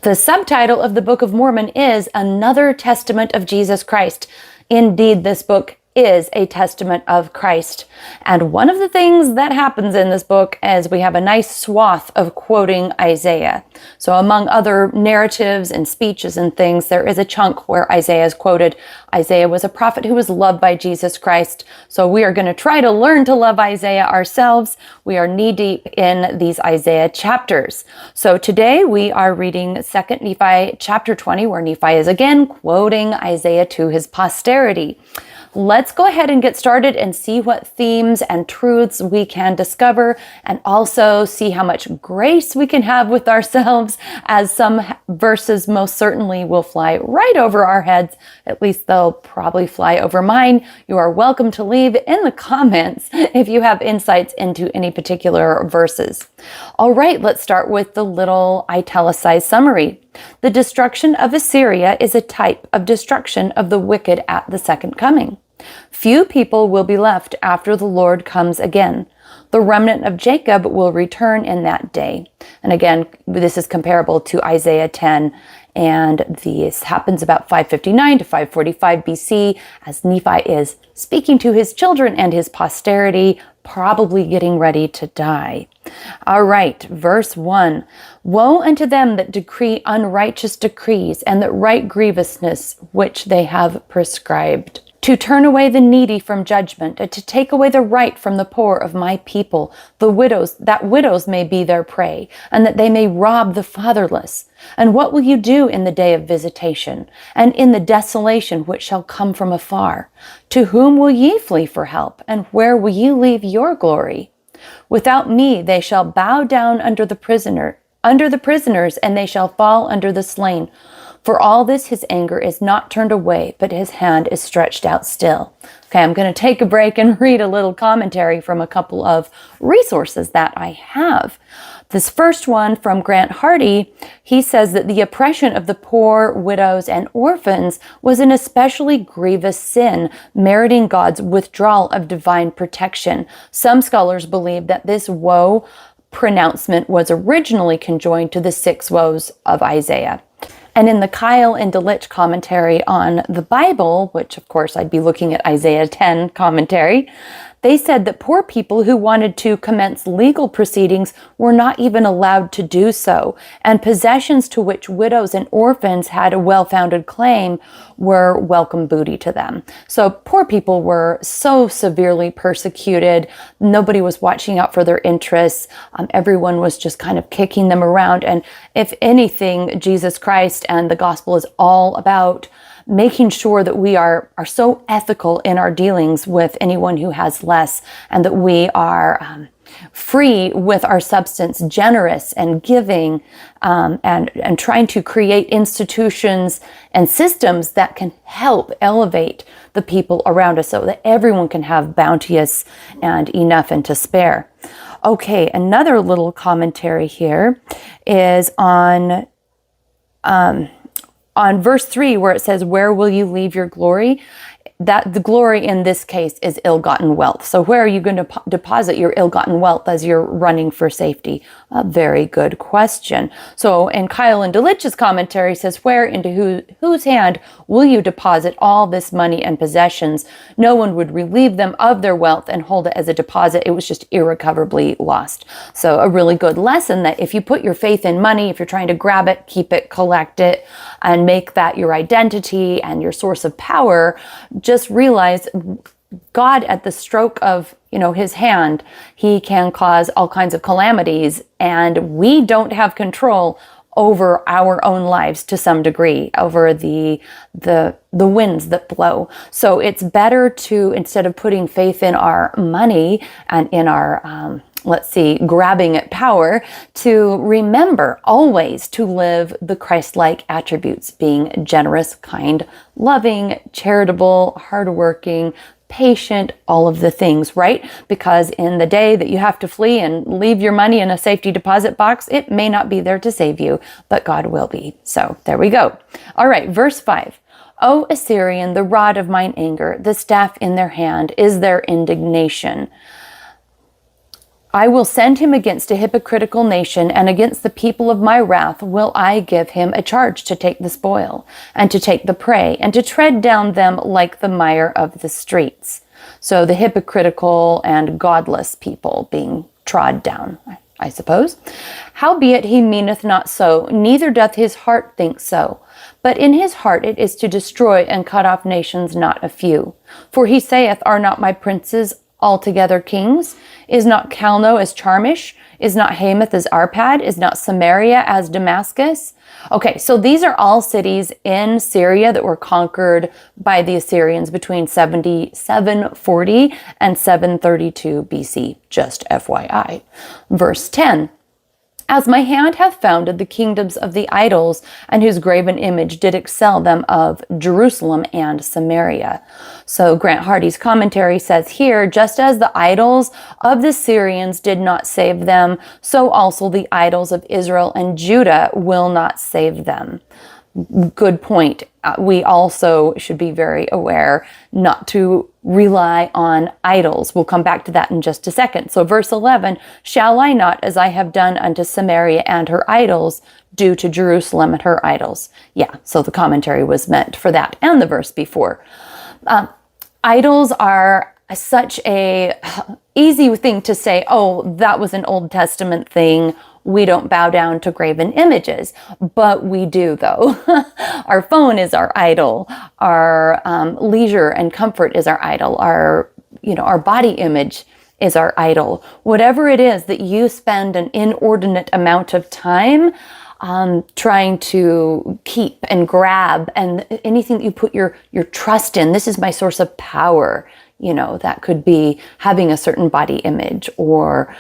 The subtitle of the Book of Mormon is Another Testament of Jesus Christ. Indeed, this book is a testament of Christ. And one of the things that happens in this book is we have a nice swath of quoting Isaiah. So among other narratives and speeches and things, there is a chunk where Isaiah is quoted. Isaiah was a prophet who was loved by Jesus Christ. So we are going to try to learn to love Isaiah ourselves. We are knee-deep in these Isaiah chapters. So today we are reading 2 Nephi chapter 20, where Nephi is again quoting Isaiah to his posterity. Let's go ahead and get started and see what themes and truths we can discover, and also see how much grace we can have with ourselves, as some verses most certainly will fly right over our heads. At least they'll probably fly over mine. You are welcome to leave in the comments if you have insights into any particular verses. All right, let's start with the little italicized summary. The destruction of Assyria is a type of destruction of the wicked at the second coming. Few people will be left after the Lord comes again. The remnant of Jacob will return in that day. And again, this is comparable to Isaiah 10. And this happens about 559 to 545 BC, as Nephi is speaking to his children and his posterity, probably getting ready to die. All right, verse 1. Woe unto them that decree unrighteous decrees, and that write grievousness which they have prescribed. To turn away the needy from judgment, and to take away the right from the poor of my people, the widows, that widows may be their prey, and that they may rob the fatherless. And what will you do in the day of visitation, and in the desolation which shall come from afar? To whom will ye flee for help, and where will ye leave your glory? Without me they shall bow down under the prisoners, and they shall fall under the slain. For all this, his anger is not turned away, but his hand is stretched out still. Okay, I'm going to take a break and read a little commentary from a couple of resources that I have. This first one from Grant Hardy, he says that the oppression of the poor, widows, and orphans was an especially grievous sin, meriting God's withdrawal of divine protection. Some scholars believe that this woe pronouncement was originally conjoined to the 6 woes of Isaiah. And in the Kyle and DeLitch commentary on the Bible, which of course I'd be looking at Isaiah 10 commentary, they said that poor people who wanted to commence legal proceedings were not even allowed to do so, and possessions to which widows and orphans had a well-founded claim were welcome booty to them. So poor people were so severely persecuted. Nobody was watching out for their interests. Everyone was just kind of kicking them around. And if anything, Jesus Christ and the gospel is all about making sure that we are so ethical in our dealings with anyone who has less, and that we are free with our substance, generous and giving, and trying to create institutions and systems that can help elevate the people around us so that everyone can have bounteous and enough and to spare. Okay, another little commentary here is on verse 3, where it says, where will you leave your glory? That the glory in this case is ill-gotten wealth. So where are you going to deposit your ill-gotten wealth as you're running for safety? A very good question. So in Kyle and DeLitch's commentary says, where, into whose hand will you deposit all this money and possessions? No one would relieve them of their wealth and hold it as a deposit. It was just irrecoverably lost. So a really good lesson that if you put your faith in money, if you're trying to grab it, keep it, collect it, and make that your identity and your source of power, just realize God, at the stroke of, his hand, he can cause all kinds of calamities, and we don't have control over our own lives to some degree, over the winds that blow. So it's better to, instead of putting faith in our money and in our grabbing at power, to remember always to live the Christ-like attributes, being generous, kind, loving, charitable, hardworking, patient, all of the things, right? Because in the day that you have to flee and leave your money in a safety deposit box, it may not be there to save you, but God will be. So there we go. All right, verse 5. O Assyrian, the rod of mine anger, the staff in their hand is their indignation. I will send him against a hypocritical nation, and against the people of my wrath will I give him a charge to take the spoil, and to take the prey, and to tread down them like the mire of the streets. So the hypocritical and godless people being trod down, I suppose. Howbeit he meaneth not so, neither doth his heart think so. But in his heart it is to destroy and cut off nations, not a few. For he saith, are not my princes altogether kings? Is not Calno as Charmish? Is not Hamath as Arpad? Is not Samaria as Damascus? Okay, so these are all cities in Syria that were conquered by the Assyrians between 740 and 732 BC, just FYI. Verse 10. As my hand hath founded the kingdoms of the idols, and whose graven image did excel them of Jerusalem and Samaria. So Grant Hardy's commentary says here, just as the idols of the Syrians did not save them, so also the idols of Israel and Judah will not save them. Good point. We also should be very aware not to rely on idols. We'll come back to that in just a second. So verse 11, shall I not, as I have done unto Samaria and her idols, do to Jerusalem and her idols? Yeah, so the commentary was meant for that and the verse before. Idols are such a easy thing to say, oh, that was an Old Testament thing. We don't bow down to graven images, but we do though. Our phone is our idol. Our leisure and comfort is our idol. Our body image is our idol. Whatever it is that you spend an inordinate amount of time trying to keep and grab, and anything that you put your trust in, this is my source of power. That could be having a certain body image or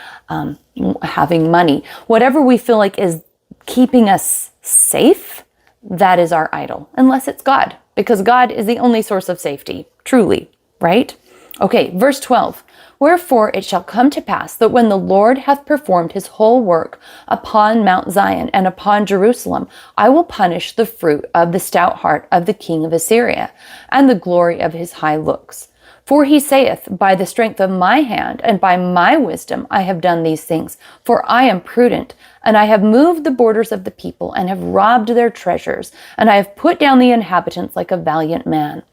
having money. Whatever we feel like is keeping us safe, that is our idol, unless it's God, because God is the only source of safety, truly, right? Okay, verse 12. Wherefore it shall come to pass that when the Lord hath performed his whole work upon Mount Zion and upon Jerusalem, I will punish the fruit of the stout heart of the king of Assyria, and the glory of his high looks. For he saith, by the strength of my hand and by my wisdom I have done these things, for I am prudent, and I have moved the borders of the people, and have robbed their treasures, and I have put down the inhabitants like a valiant man.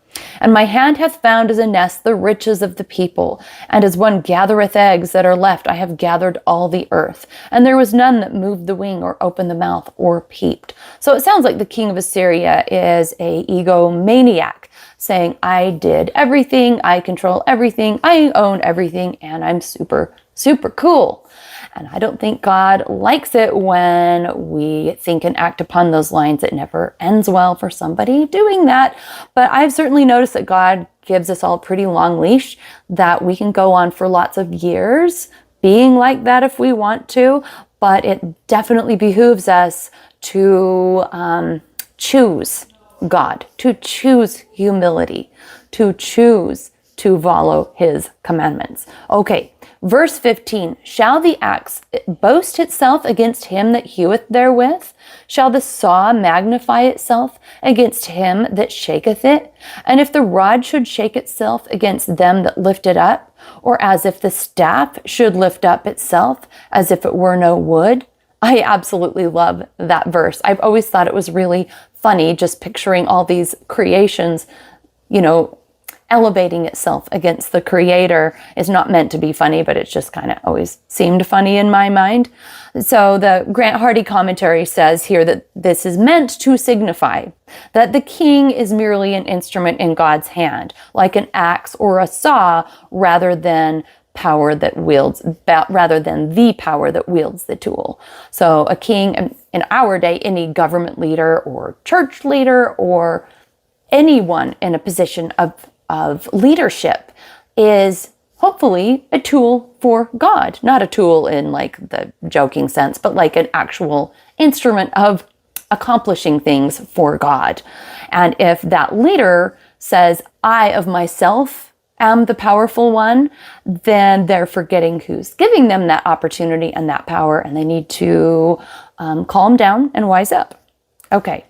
And my hand hath found as a nest the riches of the people, and as one gathereth eggs that are left, I have gathered all the earth. And there was none that moved the wing, or opened the mouth, or peeped. So it sounds like the king of Assyria is a egomaniac, saying, I did everything, I control everything, I own everything, and I'm super, super cool. And I don't think God likes it when we think and act upon those lines. It never ends well for somebody doing that. But I've certainly noticed that God gives us all a pretty long leash that we can go on for lots of years being like that if we want to. But it definitely behooves us to choose God, to choose humility, to choose to follow his commandments. Okay, verse 15, shall the axe boast itself against him that heweth therewith? Shall the saw magnify itself against him that shaketh it? And if the rod should shake itself against them that lift it up, or as if the staff should lift up itself, as if it were no wood? I absolutely love that verse. I've always thought it was really funny just picturing all these creations, elevating itself against the creator. Is not meant to be funny, but it's just kind of always seemed funny in my mind. So the Grant Hardy commentary says here that this is meant to signify that the king is merely an instrument in God's hand, like an axe or a saw, rather than the power that wields the tool. So a king in our day, any government leader or church leader or anyone in a position of leadership is hopefully a tool for God, not a tool in like the joking sense, but like an actual instrument of accomplishing things for God. And if that leader says, I of myself am the powerful one, then they're forgetting who's giving them that opportunity and that power, and they need to calm down and wise up. Okay,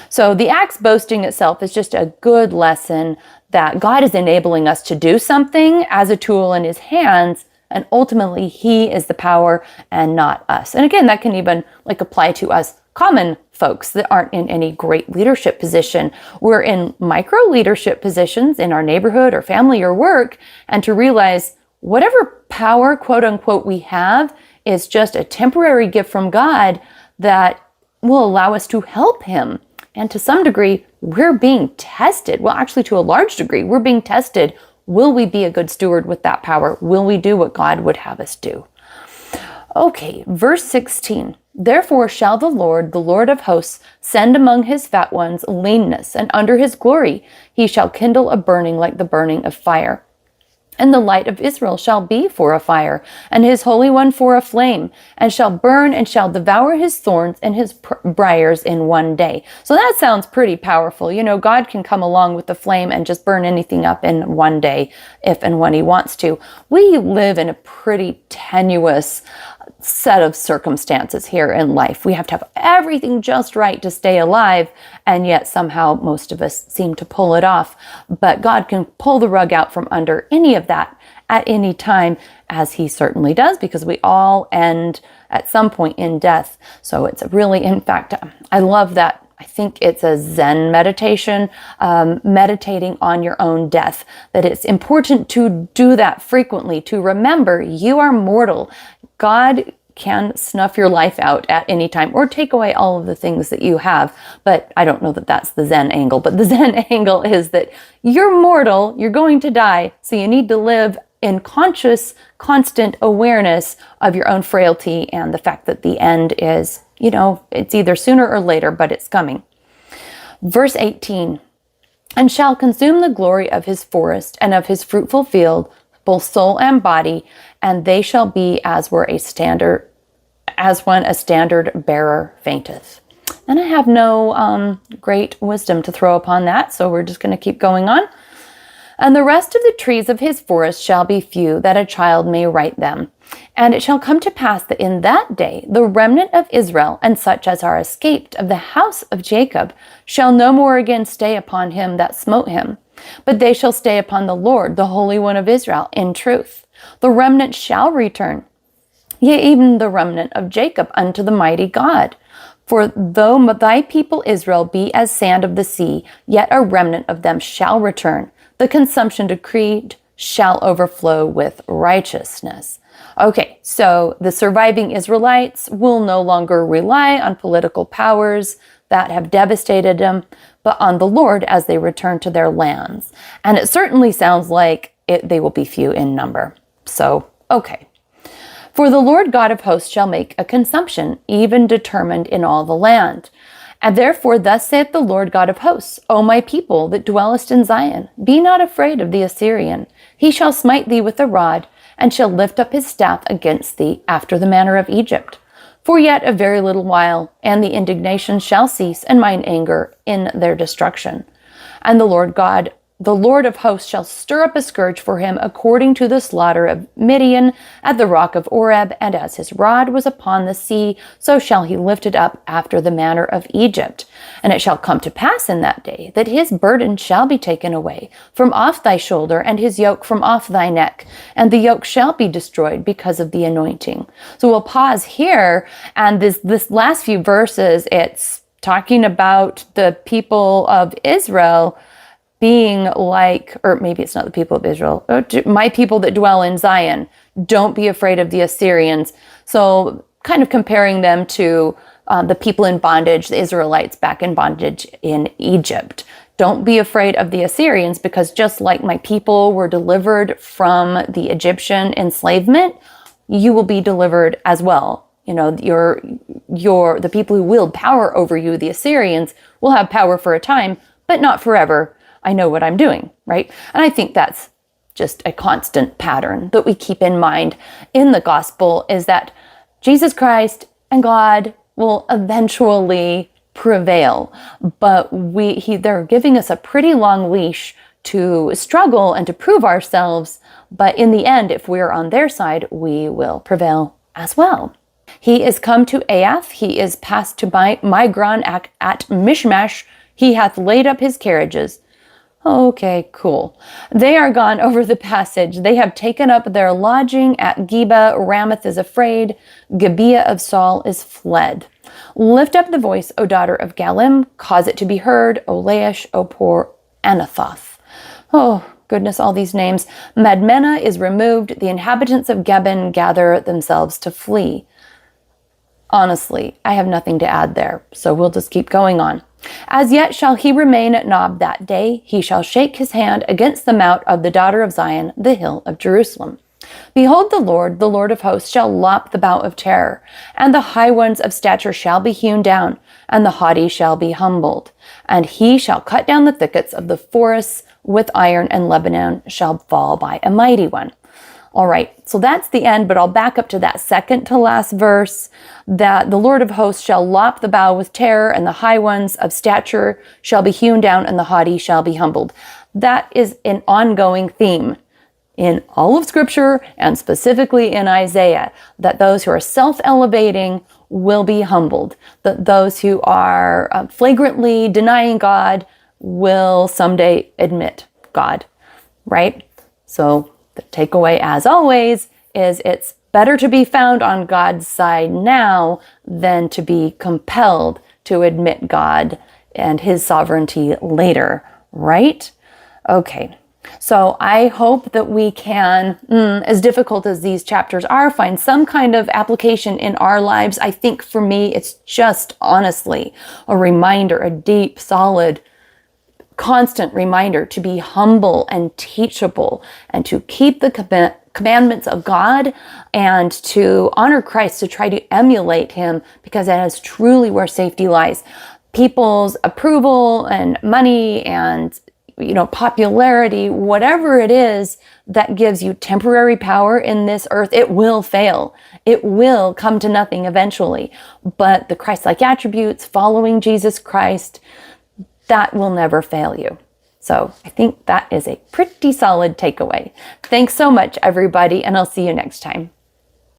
so the axe boasting itself is just a good lesson that God is enabling us to do something as a tool in his hands And ultimately, he is the power and not us. And again, that can even apply to us common folks that aren't in any great leadership position. We're in micro leadership positions in our neighborhood or family or work, and to realize whatever power, quote unquote, we have is just a temporary gift from God that will allow us to help him. And to some degree, we're being tested. Well, actually, to a large degree, we're being tested. Will we be a good steward with that power? Will we do what God would have us do? Okay, verse 16. Therefore shall the Lord of hosts, send among his fat ones leanness, and under his glory he shall kindle a burning like the burning of fire. And the light of Israel shall be for a fire, and his Holy One for a flame, and shall burn and shall devour his thorns and his briars in one day. So that sounds pretty powerful. You know, God can come along with the flame and just burn anything up in one day if and when he wants to. We live in a pretty tenuous set of circumstances here in life. We have to have everything just right to stay alive, and yet somehow most of us seem to pull it off. But God can pull the rug out from under any of that at any time, as he certainly does, because we all end at some point in death. So it's really, in fact, I love that. I think it's a Zen meditation, meditating on your own death, that it's important to do that frequently, to remember you are mortal. God can snuff your life out at any time or take away all of the things that you have. But I don't know that that's the Zen angle. But the Zen angle is that you're mortal, you're going to die. So you need to live in conscious, constant awareness of your own frailty and the fact that the end is, you know, it's either sooner or later, but it's coming. Verse 18, and shall consume the glory of his forest and of his fruitful field, both soul and body, and they shall be as when a standard bearer fainteth. And I have no great wisdom to throw upon that, so we're just going to keep going on. And the rest of the trees of his forest shall be few, that a child may write them. And it shall come to pass that in that day the remnant of Israel, and such as are escaped of the house of Jacob, shall no more again stay upon him that smote him, but they shall stay upon the Lord, the Holy One of Israel, in truth. The remnant shall return, yea, even the remnant of Jacob, unto the mighty God. For though thy people Israel be as sand of the sea, yet a remnant of them shall return. The consumption decreed shall overflow with righteousness. Okay, so the surviving Israelites will no longer rely on political powers that have devastated them, but on the Lord as they return to their lands. And it certainly sounds like they will be few in number. So, okay. For the Lord God of hosts shall make a consumption, even determined in all the land. And therefore thus saith the Lord God of hosts, O my people that dwellest in Zion, be not afraid of the Assyrian. He shall smite thee with a rod, and shall lift up his staff against thee after the manner of Egypt. For yet a very little while, and the indignation shall cease, and mine anger in their destruction. And the Lord of hosts shall stir up a scourge for him according to the slaughter of Midian at the rock of Oreb, and as his rod was upon the sea, so shall he lift it up after the manner of Egypt. And it shall come to pass in that day that his burden shall be taken away from off thy shoulder, and his yoke from off thy neck, and the yoke shall be destroyed because of the anointing. So we'll pause here, and this last few verses, it's talking about the people of Israel being like, or maybe it's not the people of Israel, my people that dwell in Zion, don't be afraid of the Assyrians. So kind of comparing them to the people in bondage, the Israelites back in bondage in Egypt. Don't be afraid of the Assyrians, because just like my people were delivered from the Egyptian enslavement, you will be delivered as well. You know, the people who wield power over you, the Assyrians, will have power for a time, but not forever. I know what I'm doing, right? And I think that's just a constant pattern that we keep in mind in the gospel, is that Jesus Christ and God will eventually prevail, but they're giving us a pretty long leash to struggle and to prove ourselves. But in the end, if we're on their side, we will prevail as well. He is come to Aiath, he is passed to Migron at Mishmash, he hath laid up his carriages. Okay, cool. They are gone over the passage. They have taken up their lodging at Geba. Ramoth is afraid. Gibeah of Saul is fled. Lift up the voice, O daughter of Galim. Cause it to be heard, O Laish, O poor Anathoth. Oh, goodness, all these names. Madmenah is removed. The inhabitants of Gebin gather themselves to flee. Honestly, I have nothing to add there, so we'll just keep going on. As yet shall he remain at Nob that day. He shall shake his hand against the mount of the daughter of Zion, the hill of Jerusalem. Behold, the Lord of hosts, shall lop the bough of terror, and the high ones of stature shall be hewn down, and the haughty shall be humbled. And he shall cut down the thickets of the forests with iron, and Lebanon shall fall by a mighty one. All right, so that's the end, but I'll back up to that second to last verse, that the Lord of hosts shall lop the bough with terror, and the high ones of stature shall be hewn down, and the haughty shall be humbled. That is an ongoing theme in all of Scripture, and specifically in Isaiah, that those who are self-elevating will be humbled, that those who are flagrantly denying God will someday admit God, right? So the takeaway, as always, is it's better to be found on God's side now than to be compelled to admit God and his sovereignty later, right? Okay, so I hope that we can, as difficult as these chapters are, find some kind of application in our lives. I think for me, it's just honestly a reminder, a deep, solid, constant reminder to be humble and teachable, and to keep the commandments of God, and to honor Christ, to try to emulate him, because that is truly where safety lies. People's approval and money and popularity, whatever it is that gives you temporary power in this earth, it will fail. It will come to nothing eventually. But the Christ-like attributes, following Jesus Christ, that will never fail you. So I think that is a pretty solid takeaway. Thanks so much, everybody, and I'll see you next time.